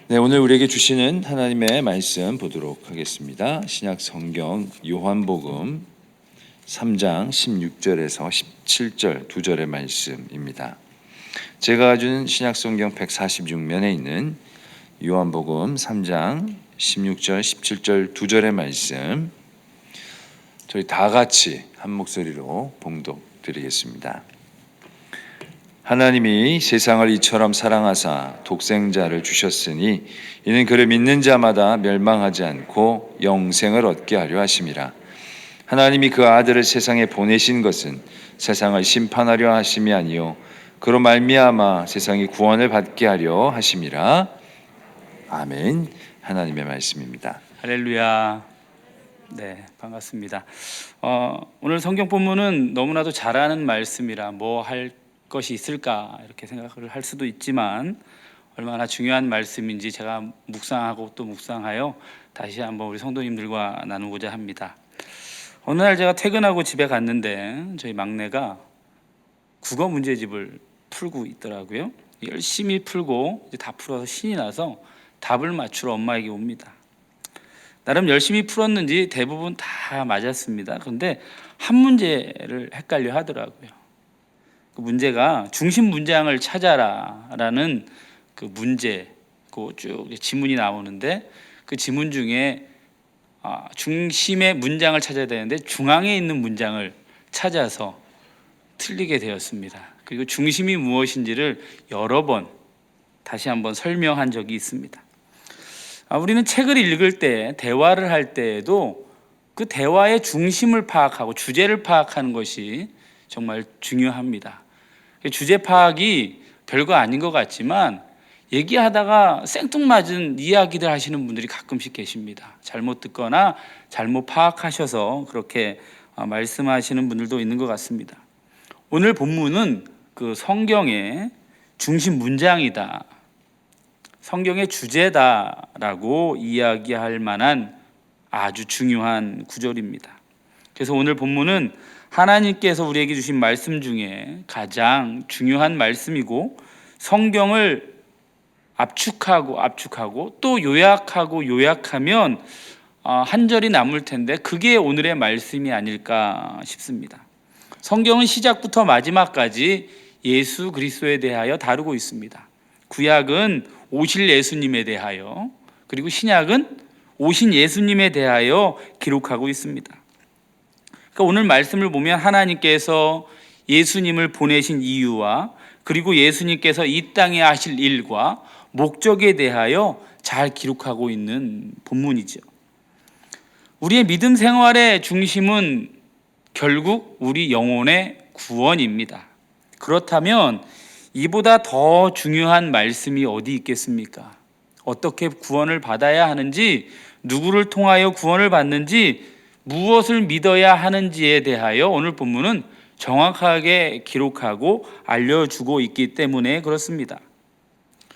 네, 오늘 우리에게 주시는 하나님의 말씀 보도록 하겠습니다. 신약 성경 요한복음 3장 16절에서 17절 두 절의 말씀입니다. 제가 가진 신약 성경 146면에 있는 요한복음 3장 16절 17절 두 절의 말씀, 저희 다 같이 한 목소리로 봉독 드리겠습니다. 하나님이 세상을 이처럼 사랑하사 독생자를 주셨으니 이는 그를 믿는 자마다 멸망하지 않고 영생을 얻게 하려 하심이라. 하나님이 그 아들을 세상에 보내신 것은 세상을 심판하려 하심이 아니요 그로 말미암아 세상이 구원을 받게 하려 하심이라. 아멘. 하나님의 말씀입니다. 할렐루야. 네, 반갑습니다. 오늘 성경 본문은 너무나도 잘 아는 말씀이라 뭐 할 것이 있을까 이렇게 생각을 할 수도 있지만 얼마나 중요한 말씀인지 제가 묵상하고 또 묵상하여 다시 한번 우리 성도님들과 나누고자 합니다. 어느 날 제가 퇴근하고 집에 갔는데 저희 막내가 국어 문제집을 풀고 있더라고요. 열심히 풀고 이제 다 풀어서 신이 나서 답을 맞추러 엄마에게 옵니다. 나름 열심히 풀었는지 대부분 다 맞았습니다. 그런데 한 문제를 헷갈려 하더라고요. 그 문제가 중심 문장을 찾아라라는 그 문제고 쭉 지문이 나오는데 그 지문 중에 중심의 문장을 찾아야 되는데 중앙에 있는 문장을 찾아서 틀리게 되었습니다. 그리고 중심이 무엇인지를 여러 번 다시 한번 설명한 적이 있습니다. 우리는 책을 읽을 때, 대화를 할 때에도 그 대화의 중심을 파악하고 주제를 파악하는 것이 정말 중요합니다. 주제 파악이 별거 아닌 것 같지만 얘기하다가 생뚱맞은 이야기들 하시는 분들이 가끔씩 계십니다. 잘못 듣거나 잘못 파악하셔서 그렇게 말씀하시는 분들도 있는 것 같습니다. 오늘 본문은 그 성경의 중심 문장이다, 성경의 주제다라고 이야기할 만한 아주 중요한 구절입니다. 그래서 오늘 본문은 하나님께서 우리에게 주신 말씀 중에 가장 중요한 말씀이고 성경을 압축하고 또 요약하면 한 절이 남을 텐데 그게 오늘의 말씀이 아닐까 싶습니다. 성경은 시작부터 마지막까지 예수 그리스도에 대하여 다루고 있습니다. 구약은 오실 예수님에 대하여, 그리고 신약은 오신 예수님에 대하여 기록하고 있습니다. 그러니까 오늘 말씀을 보면 하나님께서 예수님을 보내신 이유와 그리고 예수님께서 이 땅에 하실 일과 목적에 대하여 잘 기록하고 있는 본문이죠. 우리의 믿음 생활의 중심은 결국 우리 영혼의 구원입니다. 그렇다면 이보다 더 중요한 말씀이 어디 있겠습니까? 어떻게 구원을 받아야 하는지, 누구를 통하여 구원을 받는지, 무엇을 믿어야 하는지에 대하여 오늘 본문은 정확하게 기록하고 알려주고 있기 때문에 그렇습니다.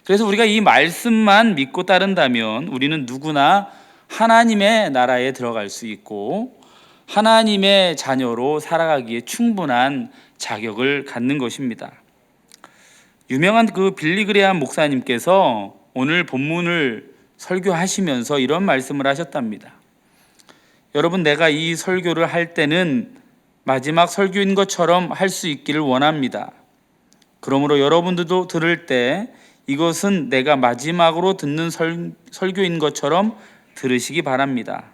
그래서 우리가 이 말씀만 믿고 따른다면 우리는 누구나 하나님의 나라에 들어갈 수 있고 하나님의 자녀로 살아가기에 충분한 자격을 갖는 것입니다. 유명한 그 빌리그레암 목사님께서 오늘 본문을 설교하시면서 이런 말씀을 하셨답니다. 여러분, 내가 이 설교를 할 때는 마지막 설교인 것처럼 할 수 있기를 원합니다. 그러므로 여러분들도 들을 때 이것은 내가 마지막으로 듣는 설교인 것처럼 들으시기 바랍니다.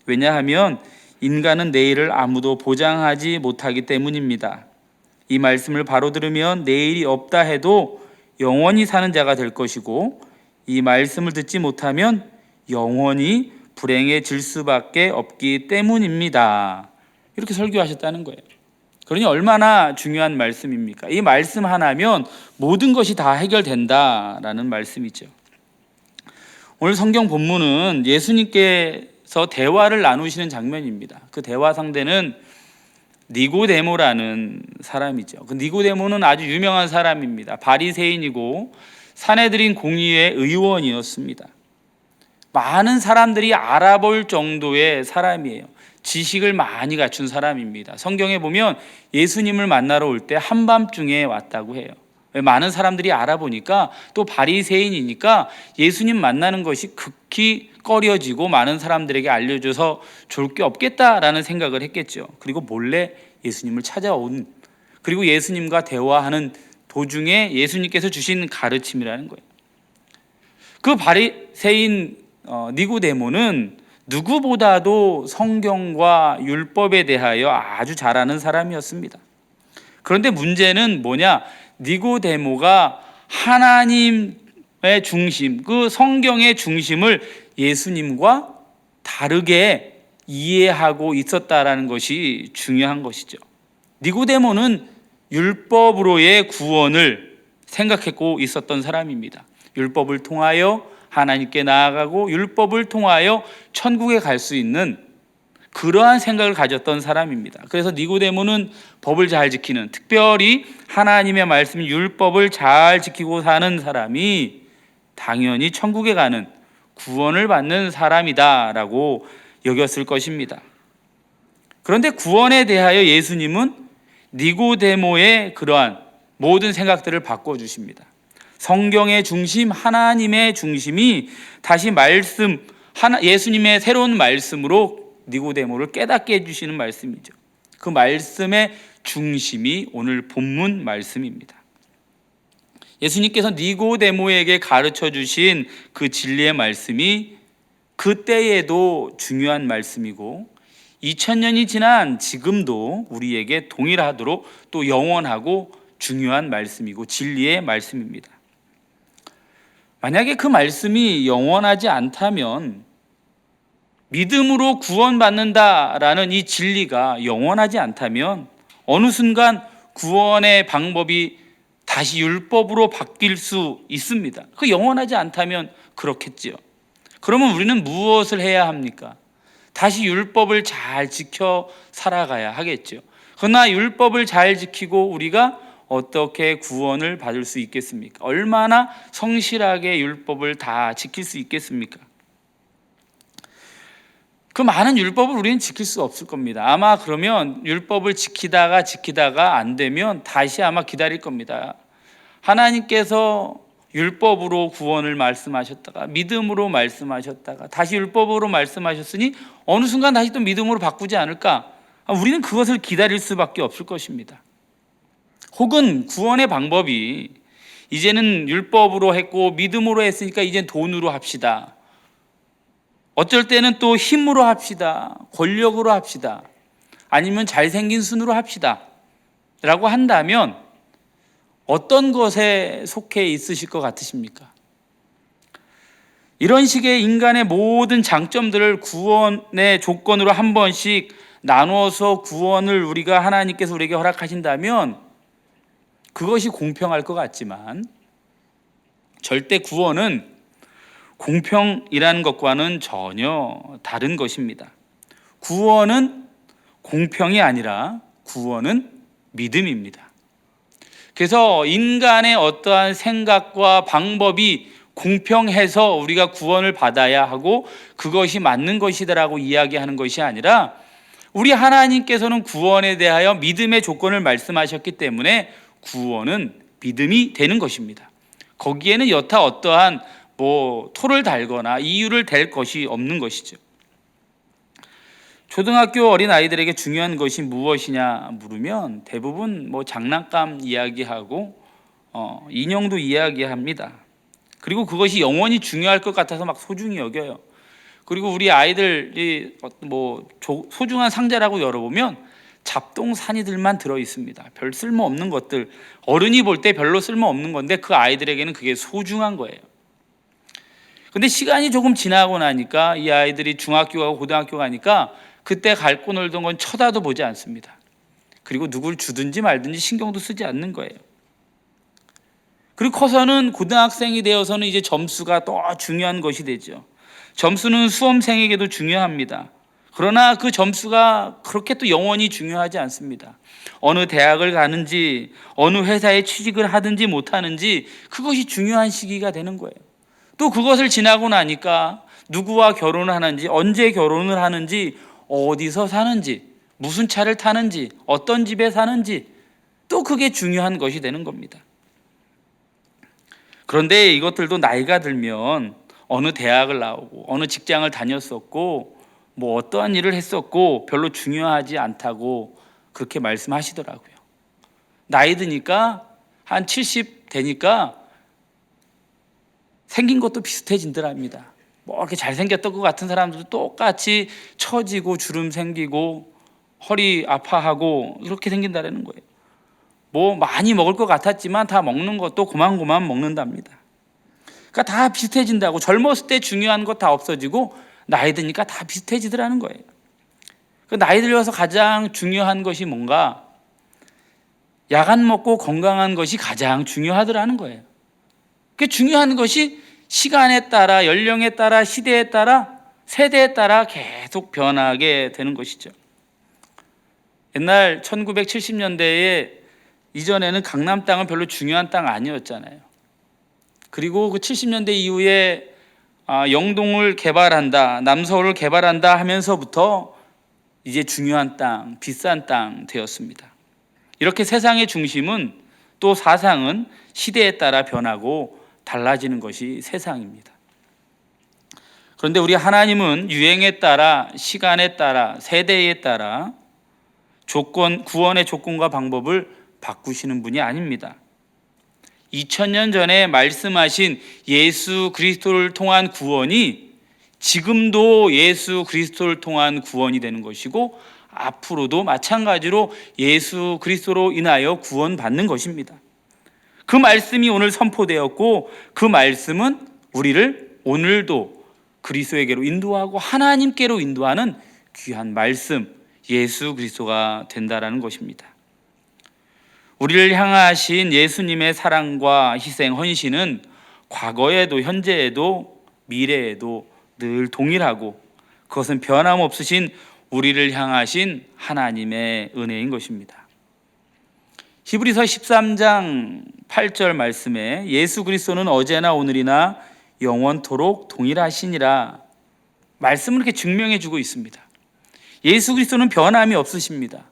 왜냐하면 인간은 내일을 아무도 보장하지 못하기 때문입니다. 이 말씀을 바로 들으면 내일이 없다 해도 영원히 사는 자가 될 것이고, 이 말씀을 듣지 못하면 영원히 불행해질 수밖에 없기 때문입니다. 이렇게 설교하셨다는 거예요. 그러니 얼마나 중요한 말씀입니까? 이 말씀 하나면 모든 것이 다 해결된다라는 말씀이죠. 오늘 성경 본문은 예수님께서 대화를 나누시는 장면입니다. 그 대화 상대는 니고데모라는 사람이죠. 그 니고데모는 아주 유명한 사람입니다. 바리새인이고 산헤드린 공의회 의원이었습니다. 많은 사람들이 알아볼 정도의 사람이에요. 지식을 많이 갖춘 사람입니다. 성경에 보면 예수님을 만나러 올 때 한밤중에 왔다고 해요. 많은 사람들이 알아보니까 또 바리새인이니까 예수님 만나는 것이 극히 꺼려지고 많은 사람들에게 알려줘서 좋을 게 없겠다라는 생각을 했겠죠. 그리고 몰래 예수님을 찾아온, 그리고 예수님과 대화하는 도중에 예수님께서 주신 가르침이라는 거예요. 그 바리새인 니고데모는 누구보다도 성경과 율법에 대하여 아주 잘 아는 사람이었습니다. 그런데 문제는 뭐냐? 니고데모가 하나님의 중심, 그 성경의 중심을 예수님과 다르게 이해하고 있었다라는 것이 중요한 것이죠. 니고데모는 율법으로의 구원을 생각하고 있었던 사람입니다. 율법을 통하여 하나님께 나아가고 율법을 통하여 천국에 갈 수 있는 그러한 생각을 가졌던 사람입니다. 그래서 니고데모는 법을 잘 지키는, 특별히 하나님의 말씀 율법을 잘 지키고 사는 사람이 당연히 천국에 가는, 구원을 받는 사람이다라고 여겼을 것입니다. 그런데 구원에 대하여 예수님은 니고데모의 그러한 모든 생각들을 바꿔주십니다. 성경의 중심, 하나님의 중심이 다시 예수님의 새로운 말씀으로 니고데모를 깨닫게 해주시는 말씀이죠. 그 말씀의 중심이 오늘 본문 말씀입니다. 예수님께서 니고데모에게 가르쳐 주신 그 진리의 말씀이 그때에도 중요한 말씀이고 2000년이 지난 지금도 우리에게 동일하도록 또 영원하고 중요한 말씀이고 진리의 말씀입니다. 만약에 그 말씀이 영원하지 않다면 믿음으로 구원받는다라는 이 진리가 영원하지 않다면 어느 순간 구원의 방법이 다시 율법으로 바뀔 수 있습니다. 그 영원하지 않다면 그렇겠지요. 그러면 우리는 무엇을 해야 합니까? 다시 율법을 잘 지켜 살아가야 하겠죠. 그러나 율법을 잘 지키고 우리가 어떻게 구원을 받을 수 있겠습니까? 얼마나 성실하게 율법을 다 지킬 수 있겠습니까? 그 많은 율법을 우리는 지킬 수 없을 겁니다. 아마 그러면 율법을 지키다가 안 되면 다시 아마 기다릴 겁니다. 하나님께서 율법으로 구원을 말씀하셨다가 믿음으로 말씀하셨다가 다시 율법으로 말씀하셨으니 어느 순간 다시 또 믿음으로 바꾸지 않을까? 우리는 그것을 기다릴 수밖에 없을 것입니다. 혹은 구원의 방법이 이제는 율법으로 했고 믿음으로 했으니까 이제 돈으로 합시다. 어쩔 때는 또 힘으로 합시다. 권력으로 합시다. 아니면 잘생긴 순으로 합시다. 라고 한다면 어떤 것에 속해 있으실 것 같으십니까? 이런 식의 인간의 모든 장점들을 구원의 조건으로 한 번씩 나누어서 구원을 우리가 하나님께서 우리에게 허락하신다면 그것이 공평할 것 같지만 절대 구원은 공평이라는 것과는 전혀 다른 것입니다. 구원은 공평이 아니라 구원은 믿음입니다. 그래서 인간의 어떠한 생각과 방법이 공평해서 우리가 구원을 받아야 하고 그것이 맞는 것이다라고 이야기하는 것이 아니라 우리 하나님께서는 구원에 대하여 믿음의 조건을 말씀하셨기 때문에 구원은 믿음이 되는 것입니다. 거기에는 여타 어떠한 토를 달거나 이유를 댈 것이 없는 것이죠. 초등학교 어린 아이들에게 중요한 것이 무엇이냐 물으면 대부분 장난감 이야기하고 인형도 이야기합니다. 그리고 그것이 영원히 중요할 것 같아서 막 소중히 여겨요. 그리고 우리 아이들이 소중한 상자라고 열어보면 잡동사니들만 들어 있습니다. 별 쓸모 없는 것들, 어른이 볼 때 별로 쓸모 없는 건데 그 아이들에게는 그게 소중한 거예요. 근데 시간이 조금 지나고 나니까 이 아이들이 중학교 가고 고등학교 가니까 그때 갖고 놀던 건 쳐다도 보지 않습니다. 그리고 누굴 주든지 말든지 신경도 쓰지 않는 거예요. 그리고 커서는 고등학생이 되어서는 이제 점수가 더 중요한 것이 되죠. 점수는 수험생에게도 중요합니다. 그러나 그 점수가 그렇게 또 영원히 중요하지 않습니다. 어느 대학을 가는지 어느 회사에 취직을 하든지 못하는지 그것이 중요한 시기가 되는 거예요. 또 그것을 지나고 나니까 누구와 결혼을 하는지, 언제 결혼을 하는지, 어디서 사는지, 무슨 차를 타는지, 어떤 집에 사는지 또 그게 중요한 것이 되는 겁니다. 그런데 이것들도 나이가 들면 어느 대학을 나오고 어느 직장을 다녔었고 뭐 어떠한 일을 했었고 별로 중요하지 않다고 그렇게 말씀하시더라고요. 나이 드니까 한 70 되니까 생긴 것도 비슷해진더랍니다. 뭐 이렇게 잘생겼던 것 같은 사람들도 똑같이 처지고 주름 생기고 허리 아파하고 이렇게 생긴다라는 거예요. 뭐 많이 먹을 것 같았지만 다 먹는 것도 고만고만 먹는답니다. 그러니까 다 비슷해진다고. 젊었을 때 중요한 것 다 없어지고 나이 드니까 다 비슷해지더라는 거예요. 그 나이 들어서 가장 중요한 것이 뭔가? 야간 먹고 건강한 것이 가장 중요하더라는 거예요. 그 중요한 것이 시간에 따라, 연령에 따라, 시대에 따라, 세대에 따라 계속 변하게 되는 것이죠. 옛날 1970년대에 이전에는 강남 땅은 별로 중요한 땅 아니었잖아요. 그리고 그 70년대 이후에 영동을 개발한다, 남서울을 개발한다 하면서부터 이제 중요한 땅, 비싼 땅 되었습니다. 이렇게 세상의 중심은 또 사상은 시대에 따라 변하고 달라지는 것이 세상입니다. 그런데 우리 하나님은 유행에 따라, 시간에 따라, 세대에 따라 구원의 조건과 방법을 바꾸시는 분이 아닙니다. 2000년 전에 말씀하신 예수 그리스도를 통한 구원이 지금도 예수 그리스도를 통한 구원이 되는 것이고 앞으로도 마찬가지로 예수 그리스도로 인하여 구원받는 것입니다. 그 말씀이 오늘 선포되었고 그 말씀은 우리를 오늘도 그리스도에게로 인도하고 하나님께로 인도하는 귀한 말씀, 예수 그리스도가 된다라는 것입니다. 우리를 향하신 예수님의 사랑과 희생, 헌신은 과거에도 현재에도 미래에도 늘 동일하고 그것은 변함없으신 우리를 향하신 하나님의 은혜인 것입니다. 히브리서 13장 8절 말씀에 예수 그리스도는 어제나 오늘이나 영원토록 동일하시니라 말씀을 이렇게 증명해 주고 있습니다. 예수 그리스도는 변함이 없으십니다.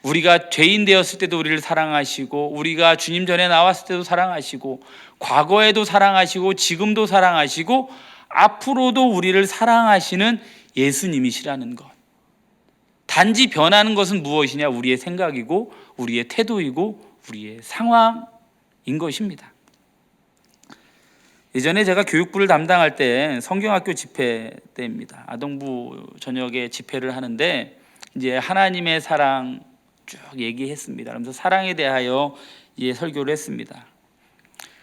우리가 죄인 되었을 때도 우리를 사랑하시고 우리가 주님 전에 나왔을 때도 사랑하시고 과거에도 사랑하시고 지금도 사랑하시고 앞으로도 우리를 사랑하시는 예수님이시라는 것. 단지 변하는 것은 무엇이냐? 우리의 생각이고 우리의 태도이고 우리의 상황인 것입니다. 예전에 제가 교육부를 담당할 때 성경학교 집회 때입니다. 아동부 저녁에 집회를 하는데 이제 하나님의 사랑 쭉 얘기했습니다. 그러면서 사랑에 대하여 설교를 했습니다.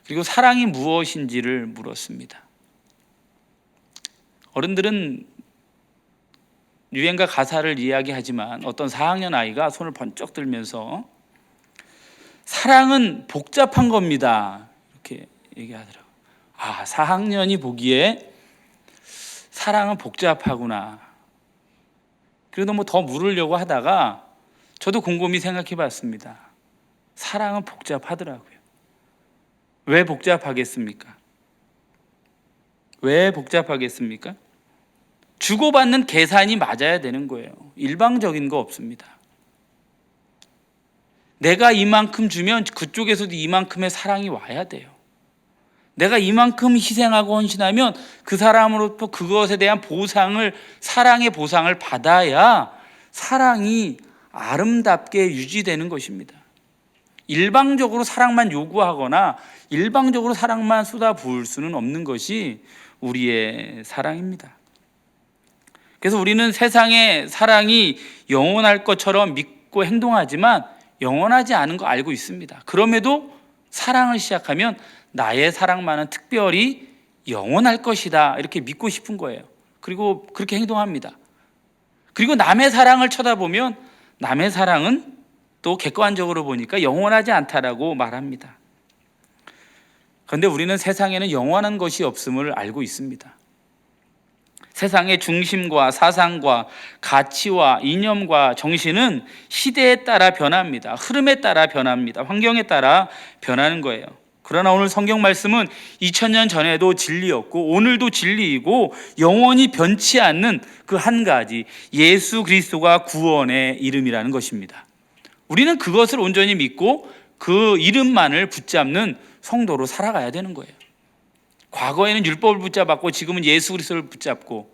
그리고 사랑이 무엇인지를 물었습니다. 어른들은 유행가 가사를 이야기하지만 어떤 4학년 아이가 손을 번쩍 들면서 사랑은 복잡한 겁니다. 이렇게 얘기하더라고요. 4학년이 보기에 사랑은 복잡하구나. 그래도 뭐 더 물으려고 하다가 저도 곰곰이 생각해 봤습니다. 사랑은 복잡하더라고요. 왜 복잡하겠습니까? 왜 복잡하겠습니까? 주고받는 계산이 맞아야 되는 거예요. 일방적인 거 없습니다. 내가 이만큼 주면 그쪽에서도 이만큼의 사랑이 와야 돼요. 내가 이만큼 희생하고 헌신하면 그 사람으로부터 그것에 대한 보상을, 사랑의 보상을 받아야 사랑이 아름답게 유지되는 것입니다. 일방적으로 사랑만 요구하거나 일방적으로 사랑만 쏟아부을 수는 없는 것이 우리의 사랑입니다. 그래서 우리는 세상의 사랑이 영원할 것처럼 믿고 행동하지만 영원하지 않은 거 알고 있습니다. 그럼에도 사랑을 시작하면 나의 사랑만은 특별히 영원할 것이다 이렇게 믿고 싶은 거예요. 그리고 그렇게 행동합니다. 그리고 남의 사랑을 쳐다보면 남의 사랑은 또 객관적으로 보니까 영원하지 않다라고 말합니다. 그런데 우리는 세상에는 영원한 것이 없음을 알고 있습니다. 세상의 중심과 사상과 가치와 이념과 정신은 시대에 따라 변합니다. 흐름에 따라 변합니다. 환경에 따라 변하는 거예요. 그러나 오늘 성경 말씀은 2000년 전에도 진리였고 오늘도 진리이고 영원히 변치 않는 그 한 가지, 예수 그리스도가 구원의 이름이라는 것입니다. 우리는 그것을 온전히 믿고 그 이름만을 붙잡는 성도로 살아가야 되는 거예요. 과거에는 율법을 붙잡았고 지금은 예수 그리스도를 붙잡고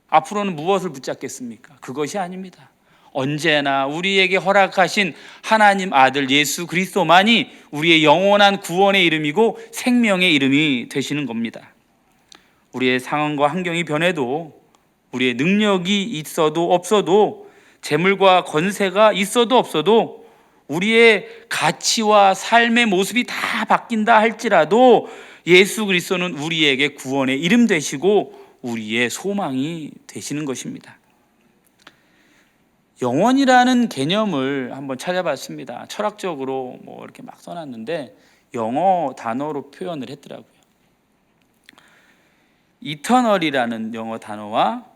앞으로는 무엇을 붙잡겠습니까? 그것이 아닙니다. 언제나 우리에게 허락하신 하나님 아들 예수 그리스도만이 우리의 영원한 구원의 이름이고 생명의 이름이 되시는 겁니다. 우리의 상황과 환경이 변해도, 우리의 능력이 있어도 없어도, 재물과 권세가 있어도 없어도, 우리의 가치와 삶의 모습이 다 바뀐다 할지라도 예수 그리스도는 우리에게 구원의 이름 되시고 우리의 소망이 되시는 것입니다. 영원이라는 개념을 한번 찾아봤습니다. 철학적으로 뭐 이렇게 막 써놨는데 영어 단어로 표현을 했더라고요. 이터널이라는 영어 단어와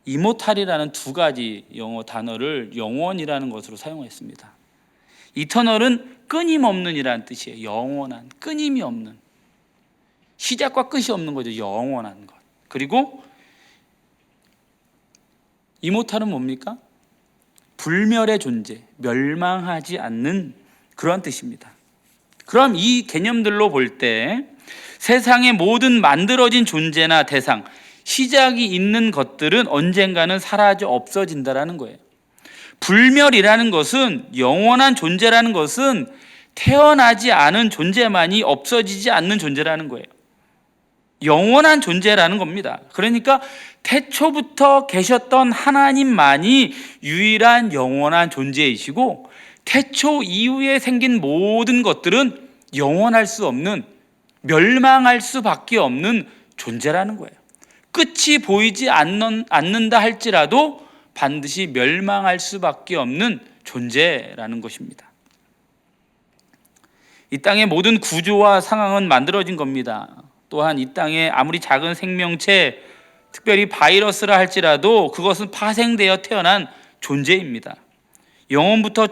이모탈이라는 두 가지 영어 단어를 영원이라는 것으로 사용했습니다. 이터널은 끊임없는이라는 뜻이에요. 영원한, 끊임이 없는, 시작과 끝이 없는 거죠. 영원한 것. 그리고 이모탈은 뭡니까? 불멸의 존재, 멸망하지 않는 그런 뜻입니다. 그럼 이 개념들로 볼 때 세상의 모든 만들어진 존재나 대상, 시작이 있는 것들은 언젠가는 사라져 없어진다라는 거예요. 불멸이라는 것은, 영원한 존재라는 것은 태어나지 않은 존재만이 없어지지 않는 존재라는 거예요. 영원한 존재라는 겁니다. 그러니까 태초부터 계셨던 하나님만이 유일한 영원한 존재이시고, 태초 이후에 생긴 모든 것들은 영원할 수 없는, 멸망할 수밖에 없는 존재라는 거예요. 끝이 보이지 않는다 할지라도 반드시 멸망할 수밖에 없는 존재라는 것입니다. 이 땅의 모든 구조와 상황은 만들어진 겁니다. 또한 이 땅에 아무리 작은 생명체, 특별히 바이러스라 할지라도 그것은 파생되어 태어난 존재입니다. 영원부터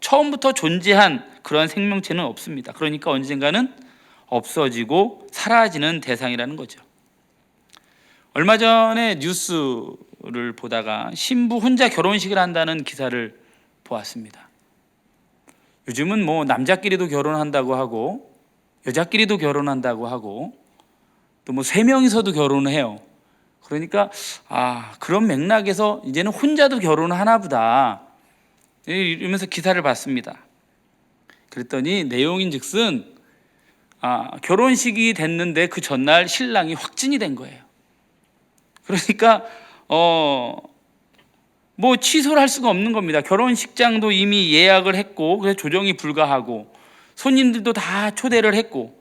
처음부터 존재한 그런 생명체는 없습니다. 그러니까 언젠가는 없어지고 사라지는 대상이라는 거죠. 얼마 전에 뉴스를 보다가 신부 혼자 결혼식을 한다는 기사를 보았습니다. 요즘은 뭐 남자끼리도 결혼한다고 하고 여자끼리도 결혼한다고 하고 또 뭐 3명이서도 결혼을 해요. 그러니까 그런 맥락에서 이제는 혼자도 결혼을 하나 보다 이러면서 기사를 봤습니다. 그랬더니 내용인즉슨 결혼식이 됐는데 그 전날 신랑이 확진이 된 거예요. 그러니까 뭐 취소를 할 수가 없는 겁니다. 결혼식장도 이미 예약을 했고 그래서 조정이 불가하고 손님들도 다 초대를 했고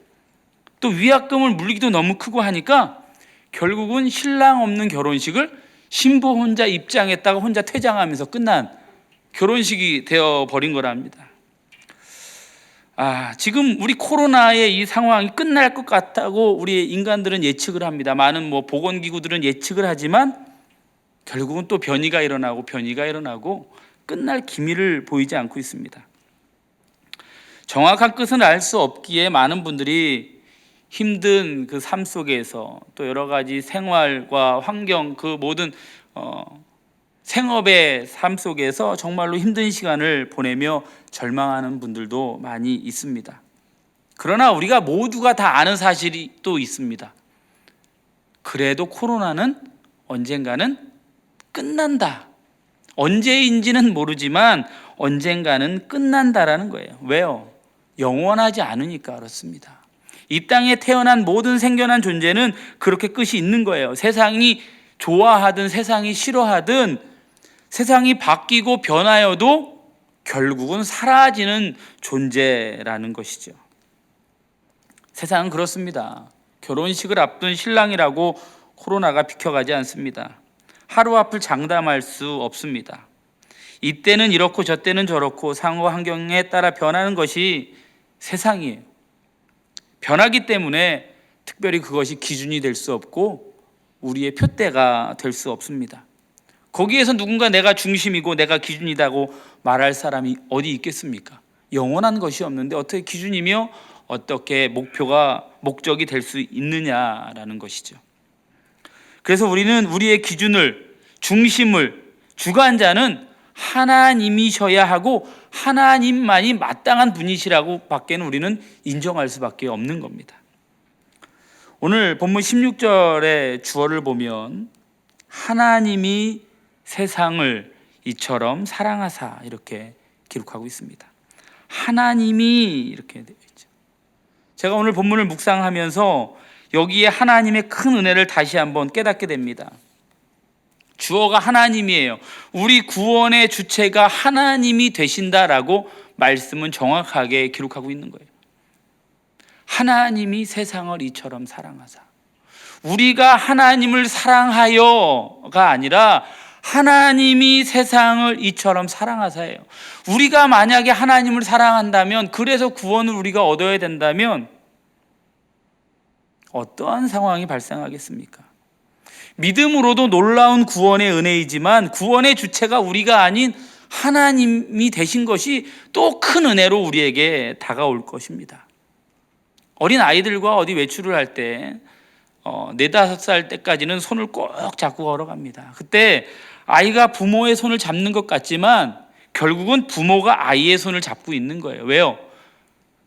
또 위약금을 물리기도 너무 크고 하니까 결국은 신랑 없는 결혼식을 신부 혼자 입장했다가 혼자 퇴장하면서 끝난 결혼식이 되어버린 거랍니다. 지금 우리 코로나의 이 상황이 끝날 것 같다고 우리 인간들은 예측을 합니다. 많은 뭐 보건기구들은 예측을 하지만 결국은 또 변이가 일어나고 끝날 기미를 보이지 않고 있습니다. 정확한 끝은 알 수 없기에 많은 분들이 힘든 그 삶 속에서 또 여러 가지 생활과 환경, 그 모든 생업의 삶 속에서 정말로 힘든 시간을 보내며 절망하는 분들도 많이 있습니다. 그러나 우리가 모두가 다 아는 사실이 또 있습니다. 그래도 코로나는 언젠가는 끝난다. 언제인지는 모르지만 언젠가는 끝난다라는 거예요. 왜요? 영원하지 않으니까 그렇습니다. 이 땅에 태어난 모든 생겨난 존재는 그렇게 끝이 있는 거예요. 세상이 좋아하든 세상이 싫어하든 세상이 바뀌고 변하여도 결국은 사라지는 존재라는 것이죠. 세상은 그렇습니다. 결혼식을 앞둔 신랑이라고 코로나가 비켜가지 않습니다. 하루 앞을 장담할 수 없습니다. 이때는 이렇고 저때는 저렇고 상호 환경에 따라 변하는 것이 세상이에요. 변하기 때문에 특별히 그것이 기준이 될 수 없고 우리의 표대가 될 수 없습니다. 거기에서 누군가 내가 중심이고 내가 기준이다고 말할 사람이 어디 있겠습니까? 영원한 것이 없는데 어떻게 기준이며 어떻게 목적이 될 수 있느냐라는 것이죠. 그래서 우리는 우리의 기준을, 중심을, 주관자는 하나님이셔야 하고 하나님만이 마땅한 분이시라고 밖에는 우리는 인정할 수밖에 없는 겁니다. 오늘 본문 16절의 주어를 보면 하나님이 세상을 이처럼 사랑하사 이렇게 기록하고 있습니다. 하나님이 이렇게 되어 있죠. 제가 오늘 본문을 묵상하면서 여기에 하나님의 큰 은혜를 다시 한번 깨닫게 됩니다. 주어가 하나님이에요. 우리 구원의 주체가 하나님이 되신다라고 말씀은 정확하게 기록하고 있는 거예요. 하나님이 세상을 이처럼 사랑하사. 우리가 하나님을 사랑하여가 아니라 하나님이 세상을 이처럼 사랑하사예요. 우리가 만약에 하나님을 사랑한다면, 그래서 구원을 우리가 얻어야 된다면 어떠한 상황이 발생하겠습니까? 믿음으로도 놀라운 구원의 은혜이지만 구원의 주체가 우리가 아닌 하나님이 되신 것이 또 큰 은혜로 우리에게 다가올 것입니다. 어린 아이들과 어디 외출을 할 때 4-5살 때까지는 손을 꼭 잡고 걸어갑니다. 그때 아이가 부모의 손을 잡는 것 같지만 결국은 부모가 아이의 손을 잡고 있는 거예요. 왜요?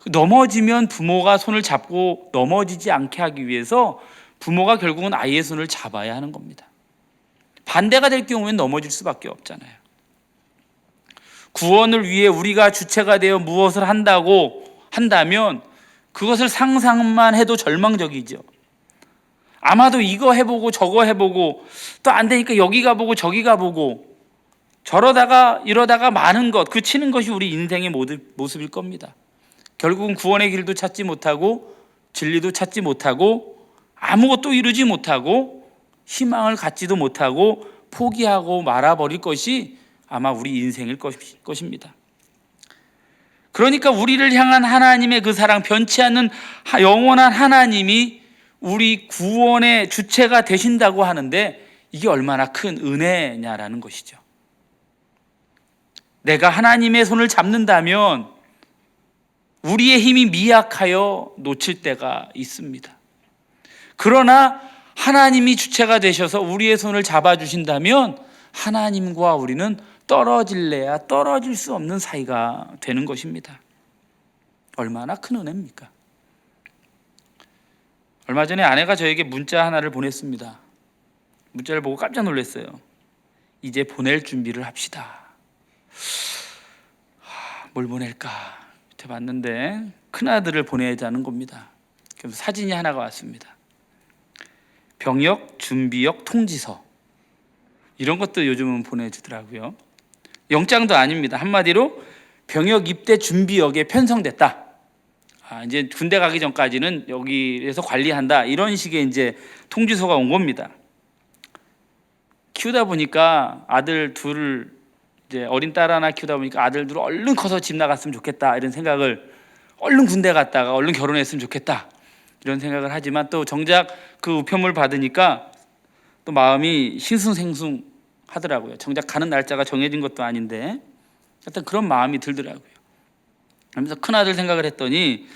넘어지면 부모가 손을 잡고 넘어지지 않게 하기 위해서 부모가 결국은 아이의 손을 잡아야 하는 겁니다. 반대가 될 경우엔 넘어질 수밖에 없잖아요. 구원을 위해 우리가 주체가 되어 무엇을 한다면 그것을 상상만 해도 절망적이죠. 아마도 이거 해보고 저거 해보고 또 안 되니까 여기 가보고 저기 가보고 저러다가 이러다가 많은 것, 그치는 것이 우리 인생의 모습일 겁니다. 결국은 구원의 길도 찾지 못하고 진리도 찾지 못하고 아무것도 이루지 못하고 희망을 갖지도 못하고 포기하고 말아버릴 것이 아마 우리 인생일 것입니다. 그러니까 우리를 향한 하나님의 그 사랑, 변치 않는 영원한 하나님이 우리 구원의 주체가 되신다고 하는데 이게 얼마나 큰 은혜냐라는 것이죠. 내가 하나님의 손을 잡는다면 우리의 힘이 미약하여 놓칠 때가 있습니다. 그러나 하나님이 주체가 되셔서 우리의 손을 잡아주신다면 하나님과 우리는 떨어질래야 떨어질 수 없는 사이가 되는 것입니다. 얼마나 큰 은혜입니까? 얼마 전에 아내가 저에게 문자 하나를 보냈습니다. 문자를 보고 깜짝 놀랐어요. 이제 보낼 준비를 합시다. 뭘 보낼까? 밑에 봤는데 큰아들을 보내자는 겁니다. 그래서 사진이 하나가 왔습니다. 병역 준비역 통지서, 이런 것도 요즘은 보내주더라고요. 영장도 아닙니다. 한마디로 병역 입대 준비역에 편성됐다. 이제 군대 가기 전까지는 여기에서 관리한다. 이런 식의 이제 통지서가 온 겁니다. 키우다 보니까 아들 둘을, 이제 어린 딸 하나 키우다 보니까 아들 둘 얼른 커서 집 나갔으면 좋겠다 이런 생각을, 얼른 군대 갔다가 얼른 결혼했으면 좋겠다 이런 생각을 하지만 또 정작 그 우편물 받으니까 또 마음이 싱숭생숭 하더라고요. 정작 가는 날짜가 정해진 것도 아닌데 하여튼 그런 마음이 들더라고요. 그러면서 큰아들 생각을 했더니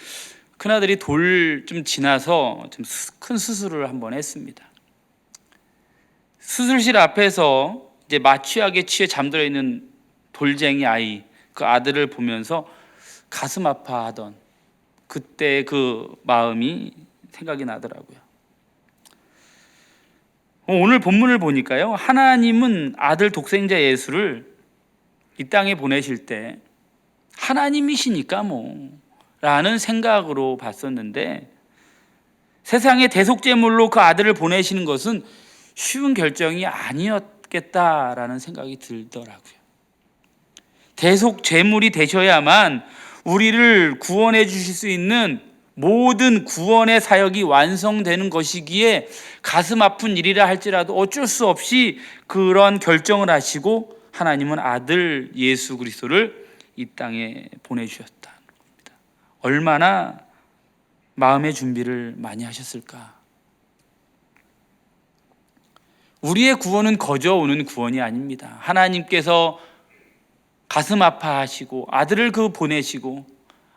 큰아들이 돌 좀 지나서 좀 큰 수술을 한번 했습니다. 수술실 앞에서 이제 마취약에 취해 잠들어 있는 돌쟁이 아이, 그 아들을 보면서 가슴 아파하던 그때 그 마음이 생각이 나더라고요. 오늘 본문을 보니까요, 하나님은 아들 독생자 예수를 이 땅에 보내실 때 하나님이시니까 라는 생각으로 봤었는데 세상의 대속제물로 그 아들을 보내시는 것은 쉬운 결정이 아니었겠다라는 생각이 들더라고요. 대속제물이 되셔야만 우리를 구원해 주실 수 있는 모든 구원의 사역이 완성되는 것이기에 가슴 아픈 일이라 할지라도 어쩔 수 없이 그런 결정을 하시고 하나님은 아들 예수 그리스도를 이 땅에 보내주셨다는 겁니다. 얼마나 마음의 준비를 많이 하셨을까? 우리의 구원은 거저 오는 구원이 아닙니다. 하나님께서 가슴 아파하시고 아들을 보내시고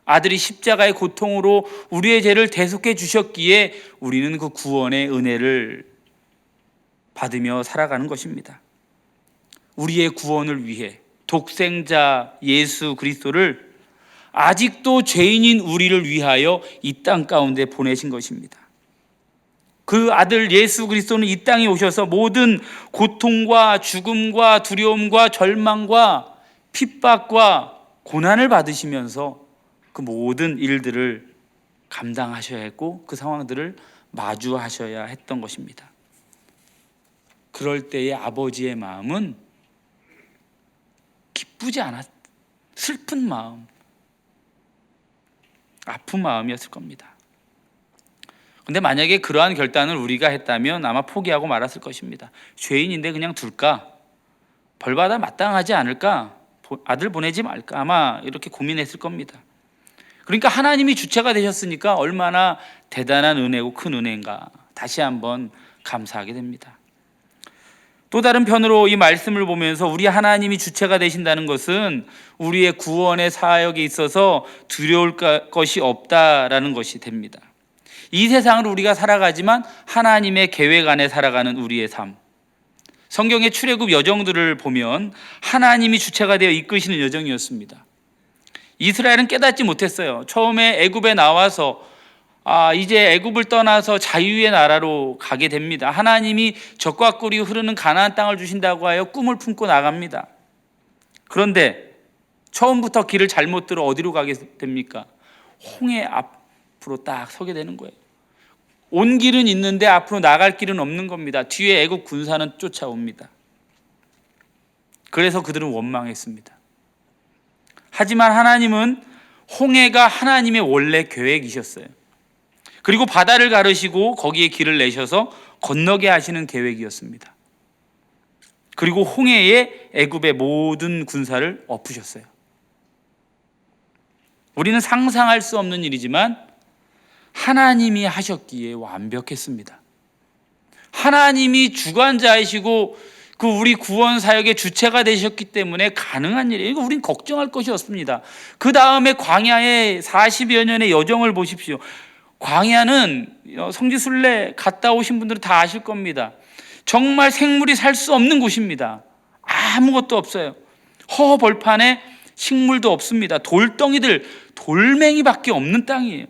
아들이 십자가의 고통으로 우리의 죄를 대속해 주셨기에 우리는 그 구원의 은혜를 받으며 살아가는 것입니다. 우리의 구원을 위해, 독생자 예수 그리스도를 아직도 죄인인 우리를 위하여 이 땅 가운데 보내신 것입니다. 그 아들 예수 그리스도는 이 땅에 오셔서 모든 고통과 죽음과 두려움과 절망과 핍박과 고난을 받으시면서 그 모든 일들을 감당하셔야 했고 그 상황들을 마주하셔야 했던 것입니다. 그럴 때의 아버지의 마음은 기쁘지 않았, 슬픈 마음, 아픈 마음이었을 겁니다. 근데 만약에 그러한 결단을 우리가 했다면 아마 포기하고 말았을 것입니다. 죄인인데 그냥 둘까? 벌받아 마땅하지 않을까? 아들 보내지 말까? 아마 이렇게 고민했을 겁니다. 그러니까 하나님이 주체가 되셨으니까 얼마나 대단한 은혜고 큰 은혜인가 다시 한번 감사하게 됩니다. 또 다른 편으로 이 말씀을 보면서 우리 하나님이 주체가 되신다는 것은 우리의 구원의 사역에 있어서 두려울 것이 없다라는 것이 됩니다. 이 세상을 우리가 살아가지만 하나님의 계획 안에 살아가는 우리의 삶, 성경의 출애굽 여정들을 보면 하나님이 주체가 되어 이끄시는 여정이었습니다. 이스라엘은 깨닫지 못했어요. 처음에 애굽에 나와서 이제 애굽을 떠나서 자유의 나라로 가게 됩니다. 하나님이 적과 꿀이 흐르는 가나안 땅을 주신다고 하여 꿈을 품고 나갑니다. 그런데 처음부터 길을 잘못 들어 어디로 가게 됩니까? 홍해 앞으로 딱 서게 되는 거예요. 온 길은 있는데 앞으로 나갈 길은 없는 겁니다. 뒤에 애굽 군사는 쫓아옵니다. 그래서 그들은 원망했습니다. 하지만 하나님은 홍해가 하나님의 원래 계획이셨어요. 그리고 바다를 가르시고 거기에 길을 내셔서 건너게 하시는 계획이었습니다. 그리고 홍해에 애굽의 모든 군사를 엎으셨어요. 우리는 상상할 수 없는 일이지만 하나님이 하셨기에 완벽했습니다. 하나님이 주관자이시고 그 우리 구원 사역의 주체가 되셨기 때문에 가능한 일이에요. 이거 우린 걱정할 것이 없습니다. 그 다음에 광야의 40여 년의 여정을 보십시오. 광야는 성지순례 갔다 오신 분들은 다 아실 겁니다. 정말 생물이 살 수 없는 곳입니다. 아무것도 없어요. 허허벌판에 식물도 없습니다. 돌덩이들, 돌멩이밖에 없는 땅이에요.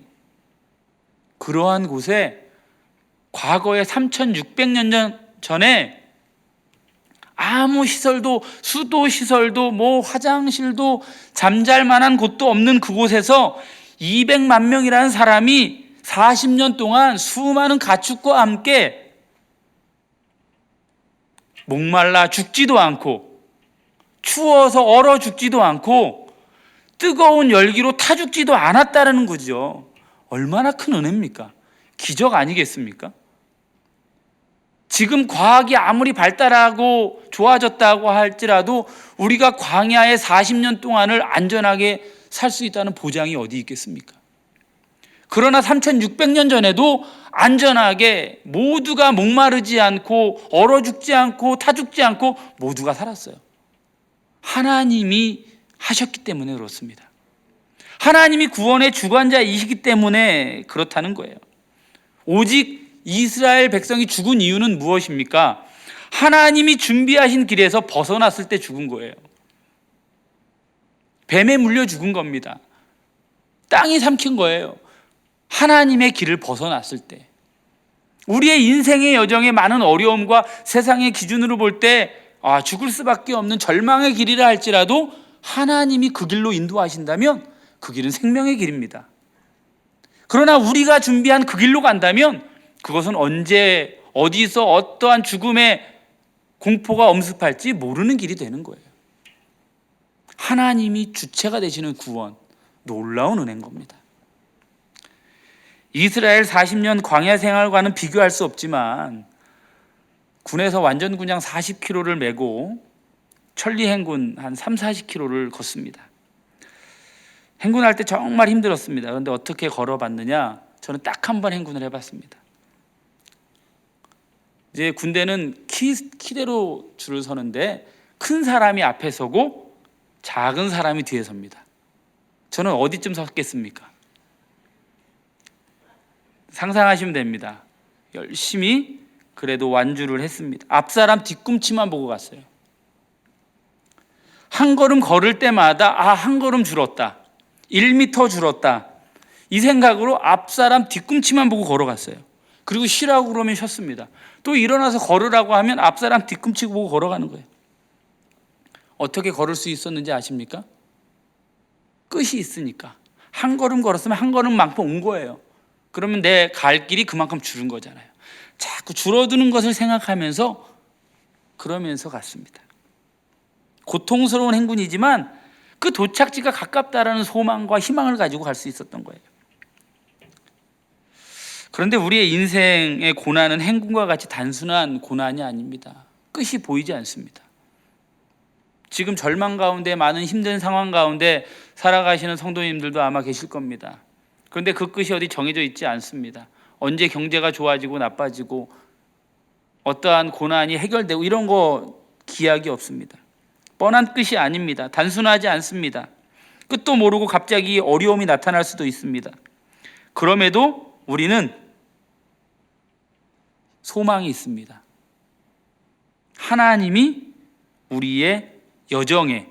그러한 곳에 과거에 3600년 전에 아무 시설도, 수도 시설도, 화장실도, 잠잘 만한 곳도 없는 그곳에서 200만 명이라는 사람이 40년 동안 수많은 가축과 함께 목말라 죽지도 않고 추워서 얼어 죽지도 않고 뜨거운 열기로 타 죽지도 않았다는 거죠. 얼마나 큰 은혜입니까? 기적 아니겠습니까? 지금 과학이 아무리 발달하고 좋아졌다고 할지라도 우리가 광야의 40년 동안을 안전하게 살 수 있다는 보장이 어디 있겠습니까? 그러나 3600년 전에도 안전하게 모두가 목마르지 않고 얼어 죽지 않고 타 죽지 않고 모두가 살았어요. 하나님이 하셨기 때문에 그렇습니다. 하나님이 구원의 주관자이시기 때문에 그렇다는 거예요. 오직 이스라엘 백성이 죽은 이유는 무엇입니까? 하나님이 준비하신 길에서 벗어났을 때 죽은 거예요. 뱀에 물려 죽은 겁니다. 땅이 삼킨 거예요. 하나님의 길을 벗어났을 때, 우리의 인생의 여정에 많은 어려움과 세상의 기준으로 볼 때 죽을 수밖에 없는 절망의 길이라 할지라도 하나님이 그 길로 인도하신다면 그 길은 생명의 길입니다. 그러나 우리가 준비한 그 길로 간다면 그것은 언제 어디서 어떠한 죽음의 공포가 엄습할지 모르는 길이 되는 거예요. 하나님이 주체가 되시는 구원, 놀라운 은혜인 겁니다. 이스라엘 40년 광야 생활과는 비교할 수 없지만 군에서 완전 군장 40km를 메고 천리 행군 한 30-40km를 걷습니다. 행군할 때 정말 힘들었습니다. 그런데 어떻게 걸어봤느냐? 저는 딱 한 번 행군을 해봤습니다. 이제 군대는 키대로 줄을 서는데 큰 사람이 앞에 서고 작은 사람이 뒤에 섭니다. 저는 어디쯤 섰겠습니까? 상상하시면 됩니다. 열심히 그래도 완주를 했습니다. 앞사람 뒤꿈치만 보고 갔어요. 한 걸음 걸을 때마다 한 걸음 줄었다, 1m 줄었다, 이 생각으로 앞 사람 뒤꿈치만 보고 걸어갔어요. 그리고 쉬라고 그러면 쉬었습니다. 또 일어나서 걸으라고 하면 앞 사람 뒤꿈치 보고 걸어가는 거예요. 어떻게 걸을 수 있었는지 아십니까? 끝이 있으니까. 한 걸음 걸었으면 한 걸음만큼 온 거예요. 그러면 내 갈 길이 그만큼 줄은 거잖아요. 자꾸 줄어드는 것을 생각하면서 그러면서 갔습니다. 고통스러운 행군이지만 그 도착지가 가깝다라는 소망과 희망을 가지고 갈 수 있었던 거예요. 그런데 우리의 인생의 고난은 행군과 같이 단순한 고난이 아닙니다. 끝이 보이지 않습니다. 지금 절망 가운데, 많은 힘든 상황 가운데 살아가시는 성도님들도 아마 계실 겁니다. 그런데 그 끝이 어디 정해져 있지 않습니다. 언제 경제가 좋아지고 나빠지고 어떠한 고난이 해결되고 이런 거 기약이 없습니다. 뻔한 끝이 아닙니다. 단순하지 않습니다. 끝도 모르고 갑자기 어려움이 나타날 수도 있습니다. 그럼에도 우리는 소망이 있습니다. 하나님이 우리의 여정의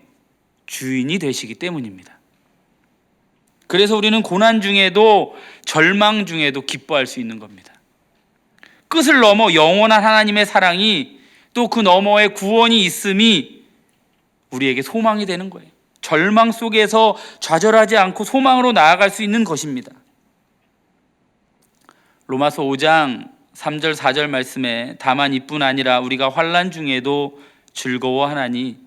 주인이 되시기 때문입니다. 그래서 우리는 고난 중에도 절망 중에도 기뻐할 수 있는 겁니다. 끝을 넘어 영원한 하나님의 사랑이, 또 그 너머에 구원이 있음이 우리에게 소망이 되는 거예요. 절망 속에서 좌절하지 않고 소망으로 나아갈 수 있는 것입니다. 로마서 5장 3절 4절 말씀에 다만 이뿐 아니라 우리가 환난 중에도 즐거워하나니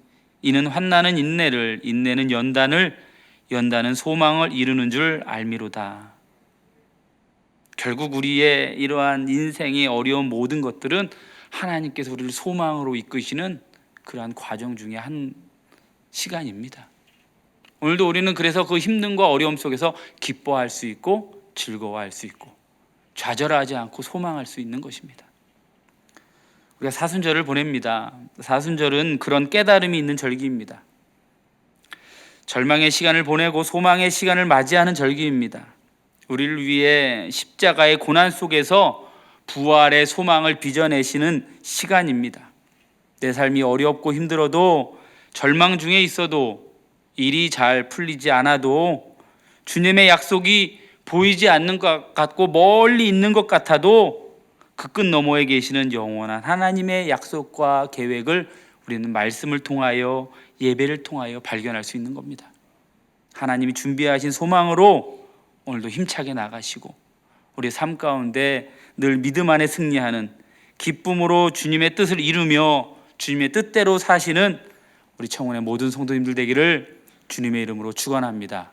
이는 환난은 인내를, 인내는 연단을, 연단은 소망을 이루는 줄 알미로다. 결국 우리의 이러한 인생의 어려운 모든 것들은 하나님께서 우리를 소망으로 이끄시는 그러한 과정 중에 한 시간입니다. 오늘도 우리는 그래서 그 힘듦과 어려움 속에서 기뻐할 수 있고 즐거워할 수 있고 좌절하지 않고 소망할 수 있는 것입니다. 우리가 사순절을 보냅니다. 사순절은 그런 깨달음이 있는 절기입니다. 절망의 시간을 보내고 소망의 시간을 맞이하는 절기입니다. 우리를 위해 십자가의 고난 속에서 부활의 소망을 빚어내시는 시간입니다. 내 삶이 어렵고 힘들어도, 절망 중에 있어도, 일이 잘 풀리지 않아도, 주님의 약속이 보이지 않는 것 같고 멀리 있는 것 같아도 그 끝 너머에 계시는 영원한 하나님의 약속과 계획을 우리는 말씀을 통하여, 예배를 통하여 발견할 수 있는 겁니다. 하나님이 준비하신 소망으로 오늘도 힘차게 나가시고 우리의 삶 가운데 늘 믿음 안에 승리하는, 기쁨으로 주님의 뜻을 이루며 주님의 뜻대로 사시는 우리 청운의 모든 성도님들 되기를 주님의 이름으로 축원합니다.